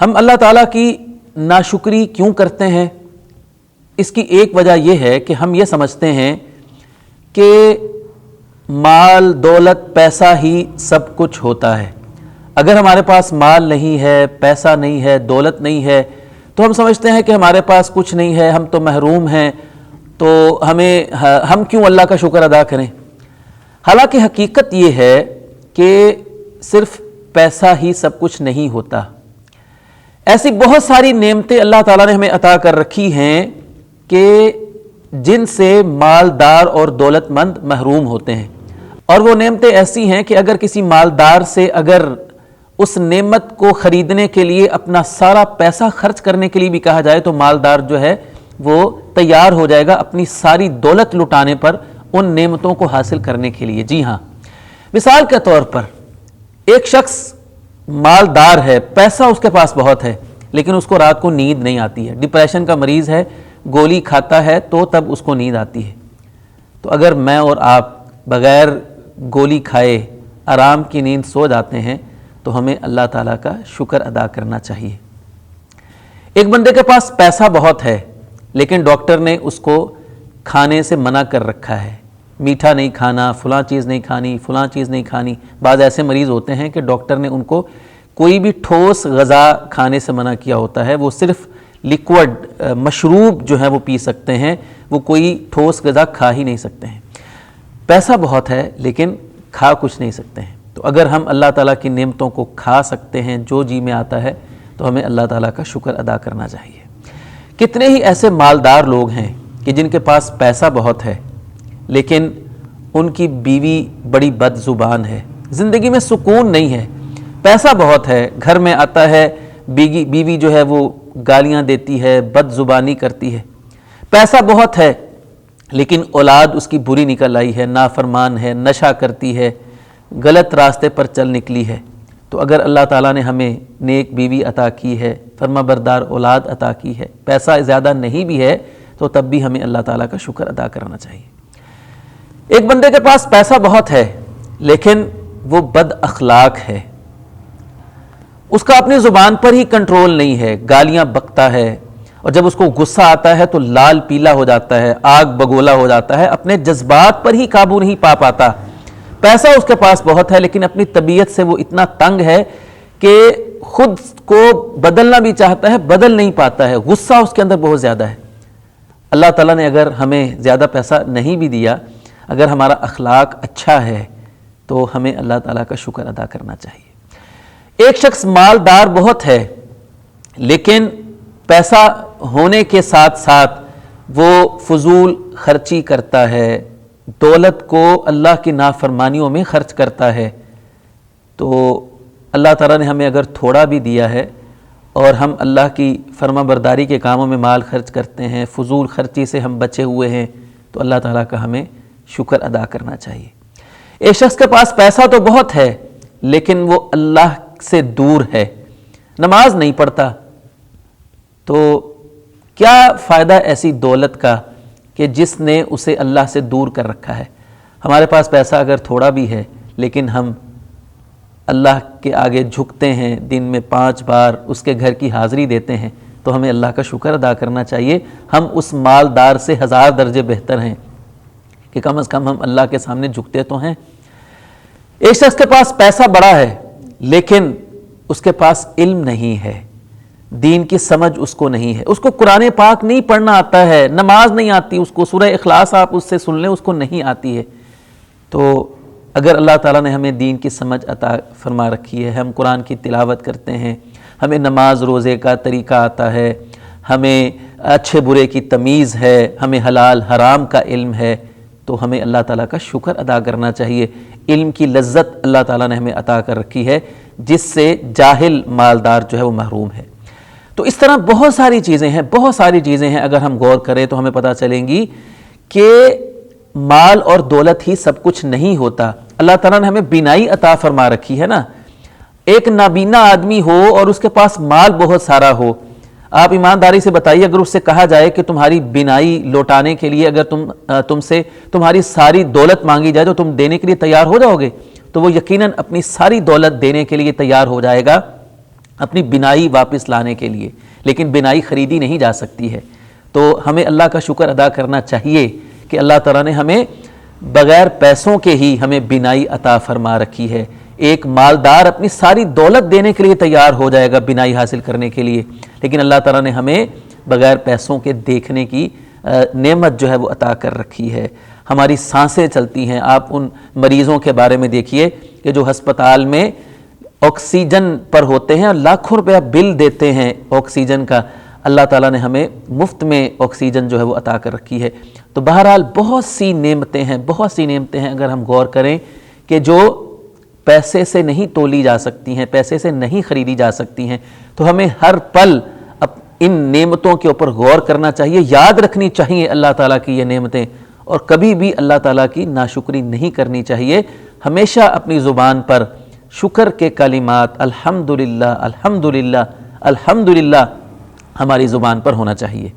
ہم اللہ تعالیٰ کی ناشکری کیوں کرتے ہیں؟ اس کی ایک وجہ یہ ہے کہ ہم یہ سمجھتے ہیں کہ مال، دولت، پیسہ ہی سب کچھ ہوتا ہے۔ اگر ہمارے پاس مال نہیں ہے، پیسہ نہیں ہے، دولت نہیں ہے، تو ہم سمجھتے ہیں کہ ہمارے پاس کچھ نہیں ہے، ہم تو محروم ہیں، تو ہم کیوں اللہ کا شکر ادا کریں؟ حالانکہ حقیقت یہ ہے کہ صرف پیسہ ہی سب کچھ نہیں ہوتا۔ ایسی بہت ساری نعمتیں اللہ تعالیٰ نے ہمیں عطا کر رکھی ہیں کہ جن سے مالدار اور دولت مند محروم ہوتے ہیں، اور وہ نعمتیں ایسی ہیں کہ اگر کسی مالدار سے اگر اس نعمت کو خریدنے کے لیے اپنا سارا پیسہ خرچ کرنے کے لیے بھی کہا جائے تو مالدار جو ہے وہ تیار ہو جائے گا اپنی ساری دولت لٹانے پر ان نعمتوں کو حاصل کرنے کے لیے۔ جی ہاں، مثال کے طور پر ایک شخص مالدار ہے، پیسہ اس کے پاس بہت ہے، لیکن اس کو رات کو نیند نہیں آتی ہے، ڈپریشن کا مریض ہے، گولی کھاتا ہے تو تب اس کو نیند آتی ہے۔ تو اگر میں اور آپ بغیر گولی کھائے آرام کی نیند سو جاتے ہیں تو ہمیں اللہ تعالیٰ کا شکر ادا کرنا چاہیے۔ ایک بندے کے پاس پیسہ بہت ہے، لیکن ڈاکٹر نے اس کو کھانے سے منع کر رکھا ہے، میٹھا نہیں کھانا، فلاں چیز نہیں کھانی، فلاں چیز نہیں کھانی۔ بعض ایسے مریض ہوتے ہیں کہ ڈاکٹر نے ان کو کوئی بھی ٹھوس غذا کھانے سے منع کیا ہوتا ہے، وہ صرف لیکوڈ مشروب جو ہے وہ پی سکتے ہیں، وہ کوئی ٹھوس غذا کھا ہی نہیں سکتے ہیں۔ پیسہ بہت ہے لیکن کھا کچھ نہیں سکتے ہیں۔ تو اگر ہم اللہ تعالیٰ کی نعمتوں کو کھا سکتے ہیں جو جی میں آتا ہے تو ہمیں اللہ تعالیٰ کا شکر ادا کرنا چاہیے۔ کتنے ہی ایسے مالدار لوگ ہیں کہ جن کے پاس پیسہ بہت ہے لیکن ان کی بیوی بڑی بد زبان ہے، زندگی میں سکون نہیں ہے۔ پیسہ بہت ہے، گھر میں آتا ہے، بیوی جو ہے وہ گالیاں دیتی ہے، بد زبانی کرتی ہے۔ پیسہ بہت ہے لیکن اولاد اس کی بری نکل آئی ہے، نافرمان ہے، نشہ کرتی ہے، غلط راستے پر چل نکلی ہے۔ تو اگر اللہ تعالیٰ نے ہمیں نیک بیوی عطا کی ہے، فرما بردار اولاد عطا کی ہے، پیسہ زیادہ نہیں بھی ہے تو تب بھی ہمیں اللہ تعالیٰ کا شکر ادا کرنا چاہیے۔ ایک بندے کے پاس پیسہ بہت ہے لیکن وہ بد اخلاق ہے، اس کا اپنی زبان پر ہی کنٹرول نہیں ہے، گالیاں بکتا ہے، اور جب اس کو غصہ آتا ہے تو لال پیلا ہو جاتا ہے، آگ بگولا ہو جاتا ہے، اپنے جذبات پر ہی قابو نہیں پا پاتا۔ پیسہ اس کے پاس بہت ہے لیکن اپنی طبیعت سے وہ اتنا تنگ ہے کہ خود کو بدلنا بھی چاہتا ہے، بدل نہیں پاتا ہے، غصہ اس کے اندر بہت زیادہ ہے۔ اللہ تعالیٰ نے اگر ہمیں زیادہ پیسہ نہیں بھی دیا، اگر ہمارا اخلاق اچھا ہے تو ہمیں اللہ تعالیٰ کا شکر ادا کرنا چاہیے۔ ایک شخص مالدار بہت ہے لیکن پیسہ ہونے کے ساتھ ساتھ وہ فضول خرچی کرتا ہے، دولت کو اللہ کی نافرمانیوں میں خرچ کرتا ہے۔ تو اللہ تعالیٰ نے ہمیں اگر تھوڑا بھی دیا ہے اور ہم اللہ کی فرما برداری کے کاموں میں مال خرچ کرتے ہیں، فضول خرچی سے ہم بچے ہوئے ہیں، تو اللہ تعالیٰ کا ہمیں شکر ادا کرنا چاہیے۔ ایک شخص کے پاس پیسہ تو بہت ہے لیکن وہ اللہ سے دور ہے، نماز نہیں پڑھتا، تو کیا فائدہ ایسی دولت کا کہ جس نے اسے اللہ سے دور کر رکھا ہے؟ ہمارے پاس پیسہ اگر تھوڑا بھی ہے لیکن ہم اللہ کے آگے جھکتے ہیں، دن میں 5 بار اس کے گھر کی حاضری دیتے ہیں، تو ہمیں اللہ کا شکر ادا کرنا چاہیے۔ ہم اس مالدار سے 1000 درجے بہتر ہیں کہ کم از کم ہم اللہ کے سامنے جھکتے تو ہیں۔ ایک شخص کے پاس پیسہ بڑا ہے لیکن اس کے پاس علم نہیں ہے، دین کی سمجھ اس کو نہیں ہے، اس کو قرآن پاک نہیں پڑھنا آتا ہے، نماز نہیں آتی اس کو، سورہ اخلاص آپ اس سے سن لیں اس کو نہیں آتی ہے۔ تو اگر اللہ تعالیٰ نے ہمیں دین کی سمجھ عطا فرما رکھی ہے، ہم قرآن کی تلاوت کرتے ہیں، ہمیں نماز روزے کا طریقہ آتا ہے، ہمیں اچھے برے کی تمیز ہے، ہمیں حلال حرام کا علم ہے، تو ہمیں اللہ تعالیٰ کا شکر ادا کرنا چاہیے۔ علم کی لذت اللہ تعالیٰ نے ہمیں عطا کر رکھی ہے جس سے جاہل مالدار جو ہے وہ محروم ہے۔ تو اس طرح بہت ساری چیزیں ہیں، اگر ہم غور کریں تو ہمیں پتہ چلیں گی کہ مال اور دولت ہی سب کچھ نہیں ہوتا۔ اللہ تعالیٰ نے ہمیں بینائی عطا فرما رکھی ہے نا۔ ایک نابینا آدمی ہو اور اس کے پاس مال بہت سارا ہو، آپ ایمانداری سے بتائیے، اگر اس سے کہا جائے کہ تمہاری بینائی لوٹانے کے لیے اگر تم سے تمہاری ساری دولت مانگی جائے تو تم دینے کے لیے تیار ہو جاؤ گے؟ تو وہ یقیناً اپنی ساری دولت دینے کے لیے تیار ہو جائے گا اپنی بینائی واپس لانے کے لیے، لیکن بینائی خریدی نہیں جا سکتی ہے۔ تو ہمیں اللہ کا شکر ادا کرنا چاہیے کہ اللہ تعالیٰ نے ہمیں بغیر پیسوں کے ہی ہمیں بینائی عطا فرما رکھی ہے۔ ایک مالدار اپنی ساری دولت دینے کے لیے تیار ہو جائے گا بینائی حاصل کرنے کے لیے، لیکن اللہ تعالیٰ نے ہمیں بغیر پیسوں کے دیکھنے کی نعمت جو ہے وہ عطا کر رکھی ہے۔ ہماری سانسیں چلتی ہیں۔ آپ ان مریضوں کے بارے میں دیکھیے کہ جو ہسپتال میں آکسیجن پر ہوتے ہیں اور لاکھوں روپیہ بل دیتے ہیں آکسیجن کا، اللہ تعالیٰ نے ہمیں مفت میں آکسیجن جو ہے وہ عطا کر رکھی ہے۔ تو بہرحال بہت سی نعمتیں ہیں اگر ہم غور کریں کہ جو پیسے سے نہیں تولی جا سکتی ہیں، پیسے سے نہیں خریدی جا سکتی ہیں، تو ہمیں ہر پل ان نعمتوں کے اوپر غور کرنا چاہیے، یاد رکھنی چاہیے اللہ تعالیٰ کی یہ نعمتیں، اور کبھی بھی اللہ تعالیٰ کی ناشکری نہیں کرنی چاہیے۔ ہمیشہ اپنی زبان پر شکر کے کلمات الحمدللہ الحمدللہ الحمدللہ ہماری زبان پر ہونا چاہیے۔